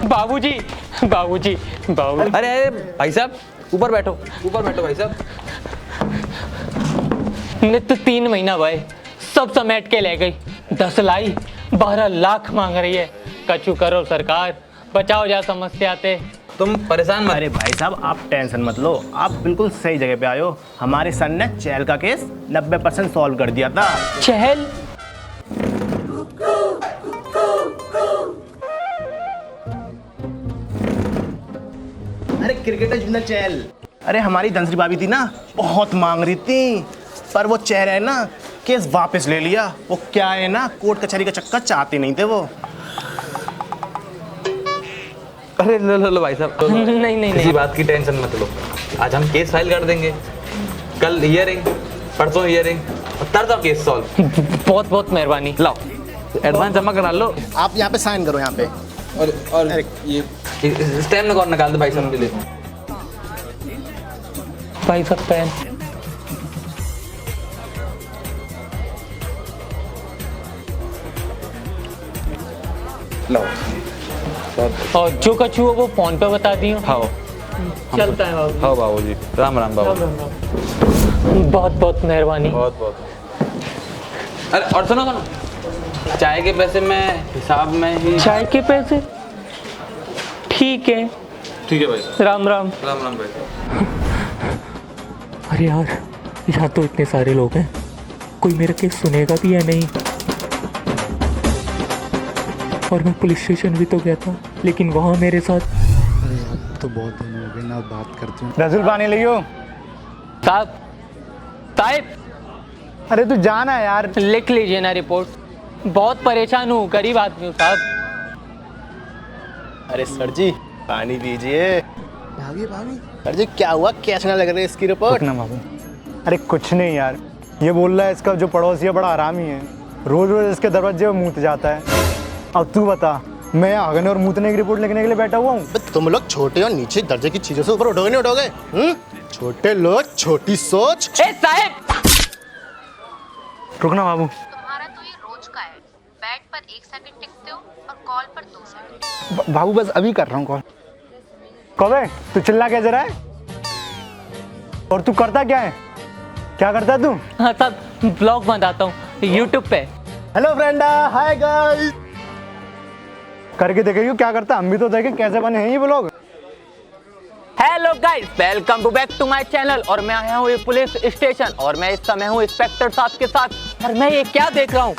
बाबूजी बाबूजी बाबू। अरे भाई साहब ऊपर बैठो भाई साहब। नित्य 3 महीना भाई सब समेट के ले गई। 10 लाई 12 लाख मांग रही है। कछु करो सरकार, बचाओ जा समस्या थे। तुम परेशान मत। अरे भाई साहब आप टेंशन मत लो, आप बिल्कुल सही जगह पे आए हो। हमारे सर ने चहल का केस 90% सॉल्व कर दिया था। चहल? अरे क्रिकेटर जुमला चहल। अरे हमारी धनश्री भाभी थी ना, बहुत मांग रही थी, पर वो चेहरा है ना केस वापस ले लिया। वो क्या है ना, कोर्ट कचहरी का चक्कर चाहते नहीं थे वो। अरे लो भाई साहब। नहीं किसी बात की टेंशन मत लो। आज हम केस फाइल कर देंगे, कल हियरिंग, परसों हियरिंग और तरसों केस सॉल्व। बहुत बहुत मेहरबानी। लाओ एडवांस जमा करा लो। आप यहाँ पे साइन करो यहाँ पे। और ये स्टैम्प कौन निकाल दो भाई साहब के लिए। भाई साहब पेन। लाओ। और जो कछु हो वो फोन पे बता दियो। हाँ चलता है बाबू। हाँ बाबू जी, राम राम बाबू। बहुत बहुत मेहरबानी। बहुत बहुत। अरे और सुनो, चाय के पैसे मैं हिसाब में ही। चाय के पैसे? ठीक है भाई। राम राम। राम राम भाई। अरे यार यहाँ तो इतने सारे लोग हैं, कोई मेरा केस सुनेगा भी या नहीं। और मैं पुलिस स्टेशन भी तो गया था, लेकिन वहाँ मेरे साथ। अब तो बहुत दिन हो गए ना बात करते हैं। रसूल पानी लियो। साहब साहब अरे तू जाना है यार। लिख लीजिए ना रिपोर्ट। बहुत परेशान हूँ, गरीब आदमी हूँ साहब। अरे सर जी पानी दीजिए। भाभी सर जी क्या हुआ, कैसे ना लग रही है इसकी रिपोर्ट? ना बाबू। अरे कुछ नहीं यार, ये बोल रहा है इसका जो पड़ोसी है बड़ा हरामी है, रोज रोज इसके दरवाजे में मूत जाता है। अब तू बता, मैं आगने और मूतने की रिपोर्ट लिखने के लिए बैठा हुआ हूँ? तुम लोग छोटे और नीचे दर्जे की चीजों से ऊपर उठोगे नहीं उठोगे? छोटे लोग, छोटी सोच। ए साहब रुकना बाबू। तुम्हारा तो ये रोज का है। बेड पर 1 सेकंड टिकते हो और कॉल पर 2 सेकंड। बाबू बस अभी कर रहा हूँ कॉल। कबे तू चिल्ला कैसे रहा है? और तू करता क्या है? क्या करता है तू? हाँ साहब ब्लॉग बनाता हूँ यूट्यूब पे। हेलो फ्रेंडा, हाय गाइस। करके देखेगी क्या करता, हम भी तो देखें कैसे बने हैं ये blog. Hello guys, welcome to back to my channel. और मैं आया हूँ एक पुलिस स्टेशन और मैं इस समय हूँ इंस्पेक्टर साहब के साथ। और मैं ये क्या देख रहा हूँ,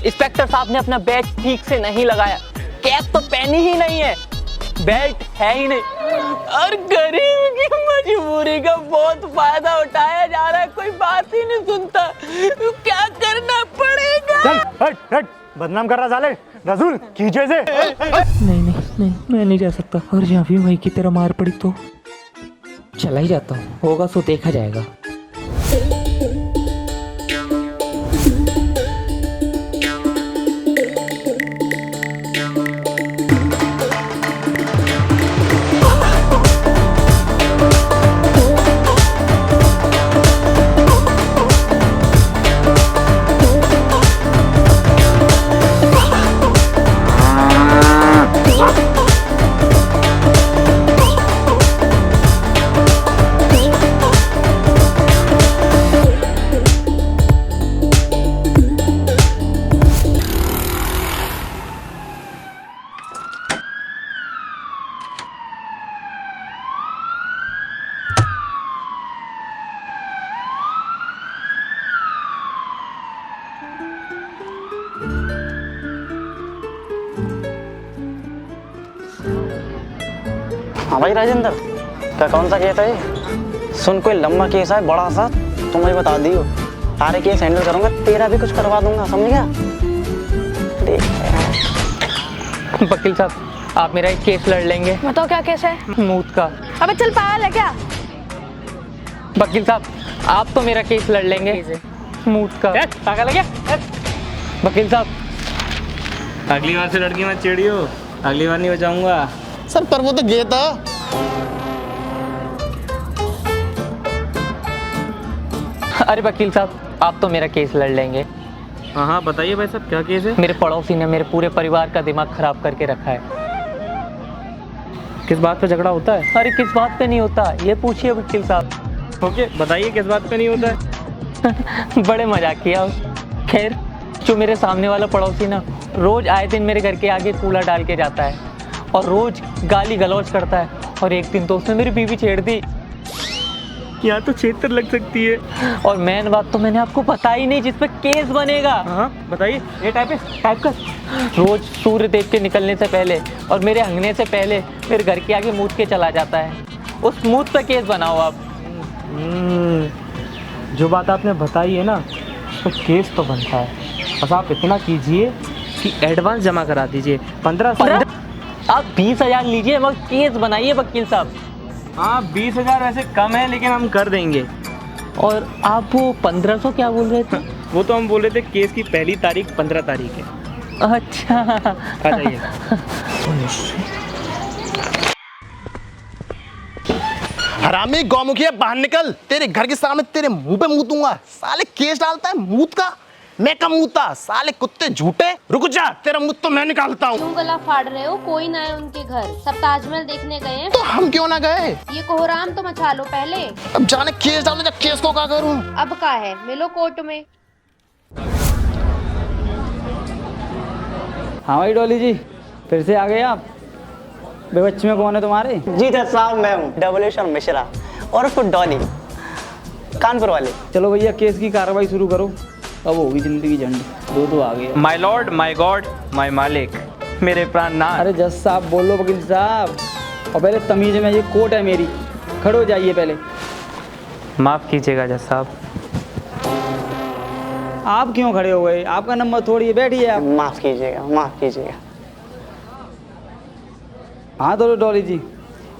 इंस्पेक्टर साहब ने अपना बैच ठीक से नहीं लगाया, कैप तो पहनी ही नहीं है, बेल्ट है ही नहीं, और गरीब की मजबूरी का बहुत फायदा उठाया जा रहा है। कोई बात ही नहीं सुनता, क्या करना पड़ेगा? चल हट हट, बदनाम कर रहा साले। रसूल खींचे से। नहीं मैं नहीं जा सकता। और जहाँ भी वही की तरह मार पड़ी तो चला ही जाता हूँ, होगा सो देखा जाएगा। हाँ भाई राजेंद्र, क्या कौन सा केस है ये? सुन, कोई लंबा केस है बड़ा सा, तो मुझे बता दियो। सारे केस हैंडल करूंगा, तेरा भी कुछ करवा दूंगा, समझ गया? वकील साहब आप मेरा एक केस लड़ लेंगे? बताओ क्या केस है? मूत का। अबे चल पागल है क्या? वकील साहब आप तो मेरा केस लड़ लेंगे मूत का। पागल है क्या? वकील साहब अगली बार से लड़की मत छेड़ियो, अगली बार नहीं बचाऊंगा। सर पर वो तो गया था। अरे वकील साहब आप तो मेरा केस लड़ लेंगे। हाँ बताइए भाई साहब क्या केस है? मेरे पड़ोसी ने मेरे पूरे परिवार का दिमाग खराब करके रखा है। किस बात पे झगड़ा होता है? अरे किस बात पे नहीं होता, ये पूछिए वकील साहब। ओके, बताइए किस बात पे नहीं होता है? बड़े मजाक किया। खैर, जो मेरे सामने वाला पड़ोसी ना रोज आए दिन मेरे घर के आगे कूड़ा डाल के जाता है और रोज गाली गलौज करता है, और एक दिन तो उसने मेरी बीवी छेड़ दी। यहाँ तो क्षेत्र लग सकती है। और मेन बात तो मैंने आपको बताई नहीं, जिस पे केस बनेगा। हाँ बताइए। ये टाइप कर। रोज सूर्य देव के निकलने से पहले और मेरे हंगने से पहले मेरे घर के आगे मूत के चला जाता है। उस मूत पे केस बनाओ आप। जो बात आपने बताई है ना, तो केस तो बनता है। बस आप इतना कीजिए कि एडवांस जमा करा दीजिए 1500। आप 20,000 लीजिए, मगर केस बनाइए वकील साहब। हाँ 20,000 वैसे कम है, लेकिन हम कर देंगे। और आप वो 1500 क्या बोल रहे थे? वो तो हम बोल रहे थे केस की पहली तारीख 15 तारीख है। अच्छा, आ जाइए। हरामी गौमुखिया, बाहर निकल। तेरे घर के सामने तेरे मुंह पे मुंह दूंगा। साले केस डालता है मूत का, मैं का मूता। साले कुत्ते झूठे। रुक जा, तेरा मुंह तो मैं निकालता हूँ। क्यों गला फाड़ रहे हो? कोई ना है उनके घर, सब ताजमहल देखने गए हैं। तो हम क्यों ना गए? ये कोहराम तो मचा लो पहले। अब जाने केस डालने, जब केस को क्या करूँ? अब का है, मिलो कोर्ट में। हाँ भाई डॉली जी, फिर से आ गए आप। बेबच्चे में कौन है तुम्हारे? जी जज साहब, मैं हूँ डबलेश्वर मिश्रा और उसको डॉली, कानपुर वाले। चलो भैया केस की कार्रवाई शुरू करो। अब होगी जिंदगी झंड। दो आ गए। My Lord, my God, my मालिक, मेरे प्राणनाथ। अरे जज साहब बोलो वकील साहब। और पहले तमीज में, ये कोर्ट है मेरी। खड़े हो जाइए पहले। माफ कीजिएगा जज साहब। आप क्यों खड़े हो गए? आपका नंबर थोड़ी है, बैठिए आप। माफ कीजिएगा, माफ कीजिएगा। हाँ तो डॉली जी,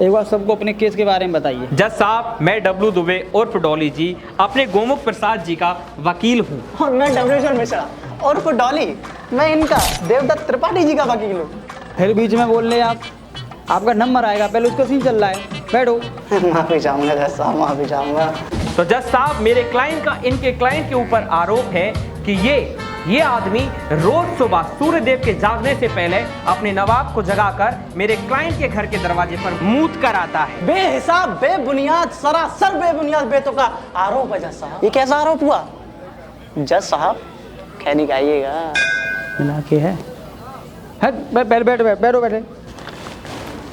एक बार सबको अपने केस के बारे में बताइए। जज साहब, मैं डब्लू दुबे उर्फ डॉली जी अपने गोमुख प्रसाद जी का वकील हूँ। और मैं डबलेश्वर मिश्रा और उसको डॉली, मैं इनका देवदत्त त्रिपाठी जी का वकील हूँ। फिर बीच में बोल रहे आप। आपका नंबर आएगा, पहले उसका सीन चल रहा है। बैठो। माफी चाहूंगा जज साहब, माफी चाहूंगा। तो जज साहब, मेरे क्लाइंट का इनके क्लाइंट के ऊपर आरोप है कि ये आदमी रोज सुबह सूर्य देव के जागने से पहले अपने नवाब को जगाकर मेरे क्लाइंट के घर के दरवाजे पर मूत कर आता है। बेहिसाब, बेबुनियाद, सरासर बेबुनियाद बेतों का आरोप है जज साहब। ये कैसा आरोप हुआ? जज साहब खैनी खाइएगा। मिला के है। बैठो बैठे।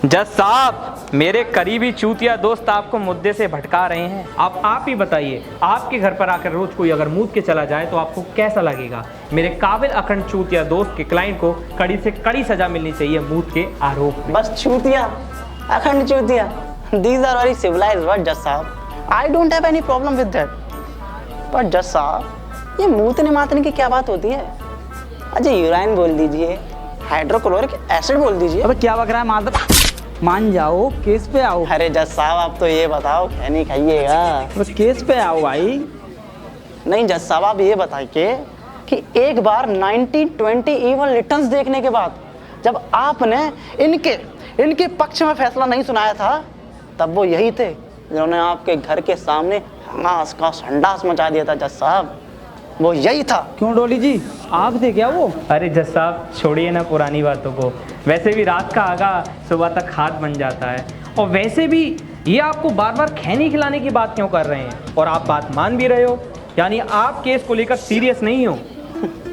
जज साहब, मेरे करीबी चूतिया दोस्त आपको मुद्दे से भटका रहे हैं। आप ही बताइए, आपके घर पर आकर रोज कोई अगर मूत के चला जाए तो आपको कैसा लगेगा? मेरे काबिल अखंड चूतिया दोस्त के क्लाइंट को कड़ी से कड़ी सजा मिलनी चाहिए मूत के आरोप में। बस चूतिया, अखंड चूतिया, these are very civilized word जज साहब। I don't have any problem with that. पर जज साहब, ये मूतने मातने की क्या बात होती है? अच्छा यूराइन बोल दीजिए, हाइड्रोक्लोरिक एसिड बोल दीजिए। अब क्या बक रहा है? माधव मान जाओ, केस पे आओ। अरे जज साहब, आप तो ये बताओ खैनी खाइएगा? बस केस पे आओ भाई। नहीं जज साहब, आप ये बताइए कि एक बार 1920 इवन रिटर्न्स देखने के बाद जब आपने इनके पक्ष में फैसला नहीं सुनाया था, तब वो यही थे जिन्होंने आपके घर के सामने हंगास का संडास मचा दिया था। जज साहब, वो यही था। क्यों डोली जी, आप थे क्या वो? अरे जज साहब, छोड़िए ना पुरानी बातों को। वैसे भी रात का आगा सुबह तक हाथ बन जाता है। और वैसे भी ये आपको बार बार खैनी खिलाने की बात क्यों कर रहे हैं? और आप बात मान भी रहे हो, यानी आप केस को लेकर सीरियस नहीं हो।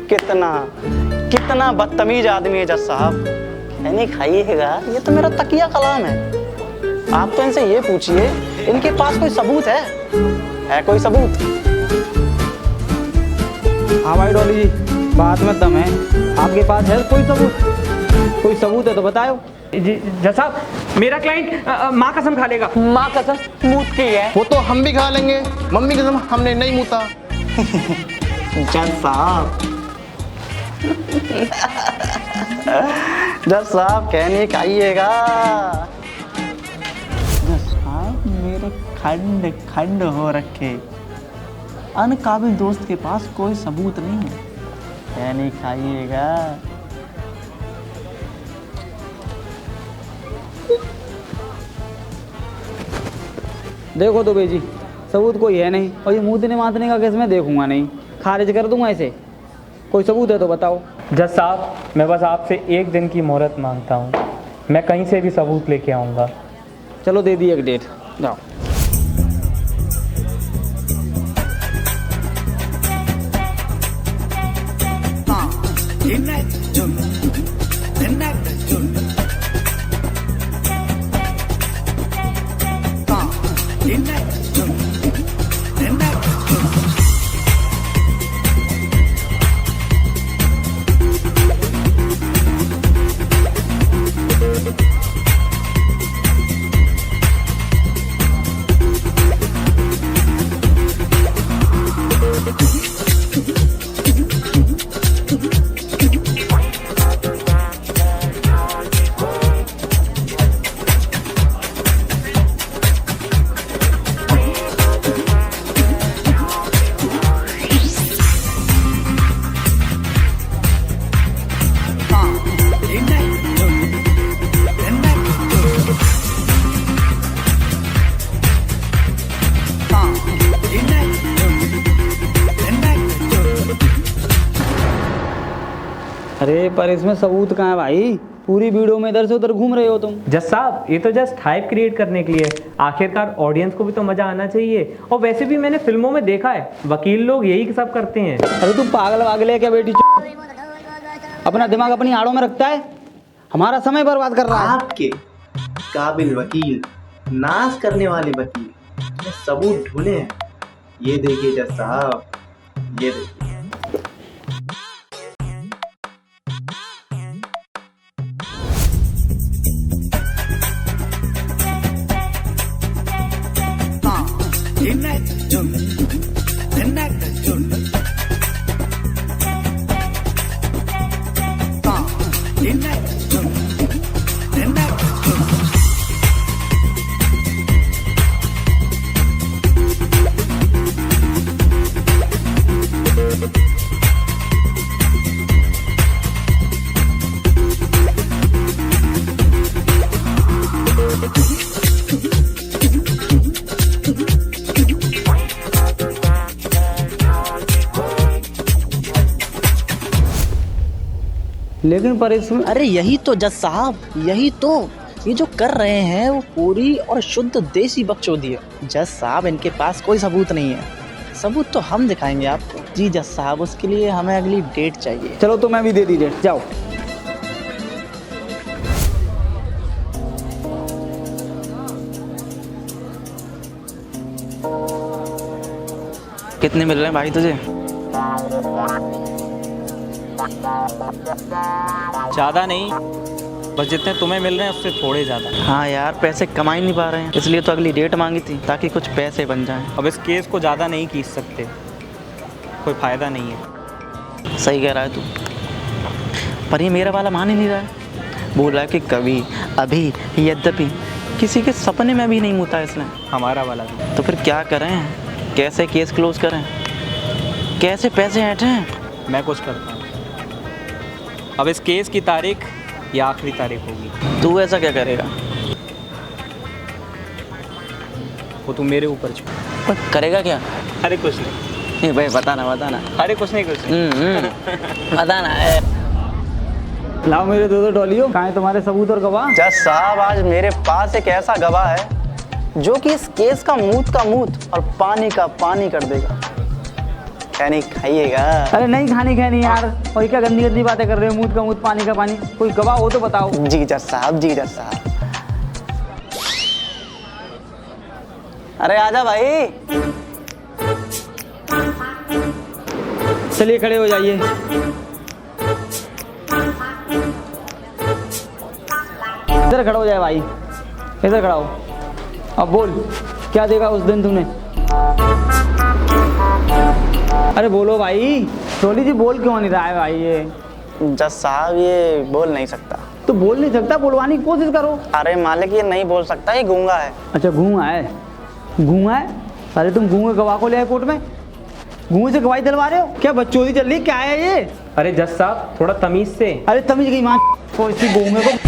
कितना बदतमीज आदमी है जज साहब। खैनी खाइएगा, ये तो मेरा तकिया कलाम है। आप तो इनसे ये पूछिए, इनके पास कोई सबूत है कोई सबूत? हाँ भाई डॉली जी, बात में दम है। आपके पास है कोई सबूत? कोई सबूत है तो बताओ। जी जज साहब, मेरा क्लाइंट माँ कसम खा लेगा। माँ कसम मूत की है। वो तो हम भी खा लेंगे। मम्मी कसम हमने नहीं मूता। जज साहब, जज साहब कहने खाइएगा। जज साहब, मेरे खंड खंड हो रखे। अनकाबिल दोस्त के पास कोई सबूत नहीं है, कहने खाइएगा। देखो दुबे जी, सबूत कोई है नहीं, और ये मूतने मातने का केस मैं देखूंगा नहीं, खारिज कर दूंगा इसे। कोई सबूत है तो बताओ। जज साहब, मैं बस आपसे एक दिन की मोहलत मांगता हूँ। मैं कहीं से भी सबूत लेके आऊँगा। चलो दे दी एक डेट, जाओ। अरे पर इसमें सबूत कहाँ है भाई? पूरी वीडियो में इधर से उधर घूम रहे हो तुम। जज साहब ये तो जस्ट हाइप क्रिएट करने के लिए, आखिरकार ऑडियंस को भी तो मजा आना चाहिए। और वैसे भी मैंने फिल्मों में देखा है वकील लोग यही सब करते हैं। अरे तू पागल वागल है क्या बेटी? अपना दिमाग अपनी आड़ों में रखता है, हमारा समय बर्बाद कर रहा है। आपके काबिल वकील, नाश करने वाले वकील ने सबूत ढूंढे हैं। ये देखिए जज साहब, ये देखिए। लेकिन पर इसमें अरे यही तो जज साहब, यही तो, ये जो कर रहे हैं वो पूरी और शुद्ध देसी बकचोदी है। जज साहब इनके पास कोई सबूत नहीं है, सबूत तो हम दिखाएंगे आपको। जी जज साहब, उसके लिए हमें अगली डेट चाहिए। चलो तो मैं भी दे दी डेट, जाओ। कितने मिल रहे हैं भाई तुझे? ज़्यादा नहीं, बस जितने तुम्हें मिल रहे हैं उससे थोड़े ज़्यादा। हाँ यार, पैसे कमा ही नहीं पा रहे हैं, इसलिए तो अगली डेट मांगी थी ताकि कुछ पैसे बन जाएं। अब इस केस को ज़्यादा नहीं खींच सकते, कोई फ़ायदा नहीं है। सही कह रहा है तू, पर ये मेरा वाला मान ही नहीं रहा है। बोल रहा है कि कभी, अभी, यद्यपि, किसी के सपने में भी नहीं मुता इसने। हमारा वाला भी। तो फिर क्या करें? कैसे केस क्लोज करें? कैसे पैसे ऐंठें? मैं कुछ करता हूँ। अब इस केस की तारीख ये आखिरी तारीख होगी। तू ऐसा क्या करेगा? वो तू मेरे ऊपर छोड़। पर करेगा क्या? अरे कुछ नहीं। नहीं भाई, बताना बताना। अरे कुछ नहीं, कुछ नहीं। बताना। लाओ मेरे दो डॉलियो, कहाँ है तुम्हारे सबूत और गवाह? जज साहब, आज मेरे पास एक ऐसा गवाह है जो कि इस केस का मूत और पानी का पानी कर देगा। यानी खाइएगा। अरे नहीं खानी यार, और क्या गंदी गंदी बातें कर रहे हो? मूत का मूत, पानी का पानी। कोई गवाह हो तो बताओ। जी जज साहब, जी जज साहब। अरे आजा भाई। चलिए खड़े हो जाइए। इधर खड़ा हो जाए भाई, इधर खड़ा हो। अब बोल, क्या देखा उस दिन तूने? अरे बोलो भाई। डॉली जी बोल क्यों नहीं रहा है भाई? ये जज साहब ये बोल नहीं सकता। तो बोल नहीं सकता, बोलवाने की कोशिश करो। अरे मालिक ये नहीं बोल सकता, ये गूंगा है। अच्छा गूंगा है, गूंगा है। अरे तुम गूंगे गवाह को ले आए कोर्ट में, गूंगे से गवाही दिलवा रहे हो? क्या बच्चोदी चल रही, क्या है ये? अरे जज साहब थोड़ा तमीज से। अरे तमीज की माँ को, इसी गूंगे को।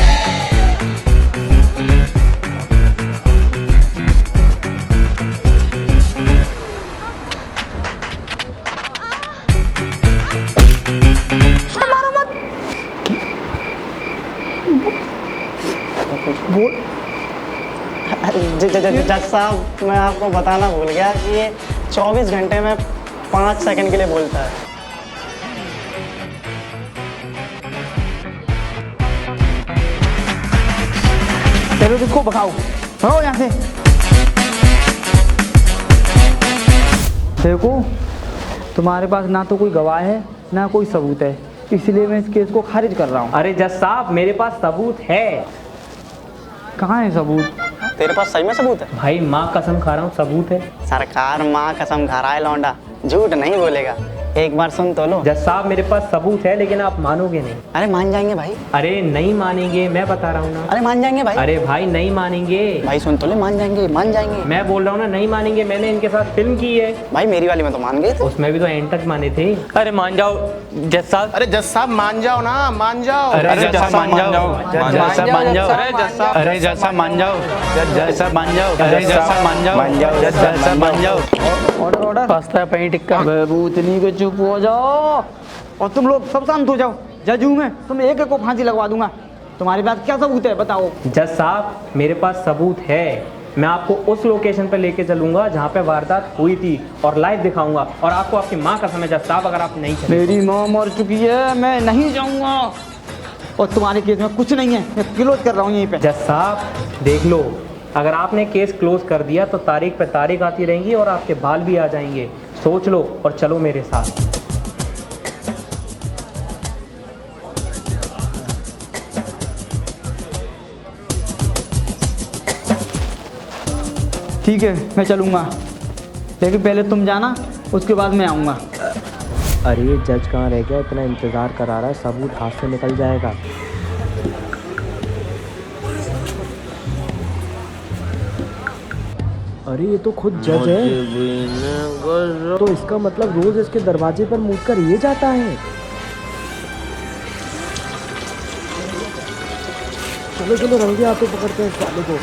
बोल। जज साहब, मैं आपको बताना भूल गया कि ये 24 घंटे में 5 सेकंड के लिए बोलता है। चलो किसको भगाओ, भगाओ यहाँ से। देखो, तुम्हारे पास ना तो कोई गवाह है ना कोई सबूत है, इसलिए मैं इस केस को खारिज कर रहा हूँ। अरे जज साहब, मेरे पास सबूत है। कहाँ है सबूत? तेरे पास सही में सबूत है? भाई माँ कसम खा रहा हूँ, सबूत है। सरकार माँ कसम खा रहा है लौंडा, झूठ नहीं बोलेगा। एक बार सुन तो लो। जज साहब, मेरे पास सबूत है, लेकिन आप मानोगे नहीं। अरे मान जाएंगे भाई। अरे नहीं मानेंगे, मैं बता रहा हूँ ना। अरे मान जाएंगे भाई। अरे भाई नहीं मानेंगे। भाई सुन तो ले, मान जाएंगे, मान जाएंगे। मैं बोल रहा हूँ ना, नहीं मानेंगे। मैंने इनके साथ फिल्म की है। भाई मेरी वाली में तो मान गए थे। उसमें भी तो एंड तक माने थे। अरे मान जाओ जज साहब। अरे जज साहब मान जाओ ना, मान जाओ। अरे जज साहब मान जाओ, जज साहब मान जाओ। अरे जज साहब, अरे जज साहब मान जाओ, जज साहब मान जाओ। अरे जज साहब मान जाओ, जज साहब मान जाओ। Order order. पास्ता पे टिक्का। भूतनी को चुप हो जाओ और तुम लोग सब शांत हो जाओ। जज हूँ मैं, तुम एक एक को फांसी लगवा दूंगा। तुम्हारे पास क्या सबूत है बताओ? जज साहब, मेरे पास सबूत है। मैं आपको उस लोकेशन पर लेके चलूंगा जहाँ पे वारदात हुई थी और लाइव दिखाऊंगा। और आपको आपकी माँ कसम है जज साहब, अगर आप नहीं चले। मेरी माँ मर चुकी है, मैं नहीं जाऊंगा। और तुम्हारे केस में कुछ नहीं है, मैं क्लोज कर रहा हूँ यहीं पे। जज साहब देख लो, अगर आपने केस क्लोज कर दिया तो तारीख पे तारीख आती रहेंगी और आपके बाल भी आ जाएंगे। सोच लो और चलो मेरे साथ। ठीक है, मैं चलूंगा, लेकिन पहले तुम जाना, उसके बाद मैं आऊँगा। अरे ये जज कहाँ रह गया? इतना इंतज़ार करा रहा है, सबूत हाथ से निकल जाएगा। अरे ये तो खुद जज है। तो इसका मतलब रोज इसके दरवाजे पर मूत कर ये जाता है। चलो चलो रंगे हाथों पकड़ते हैं इस साले को।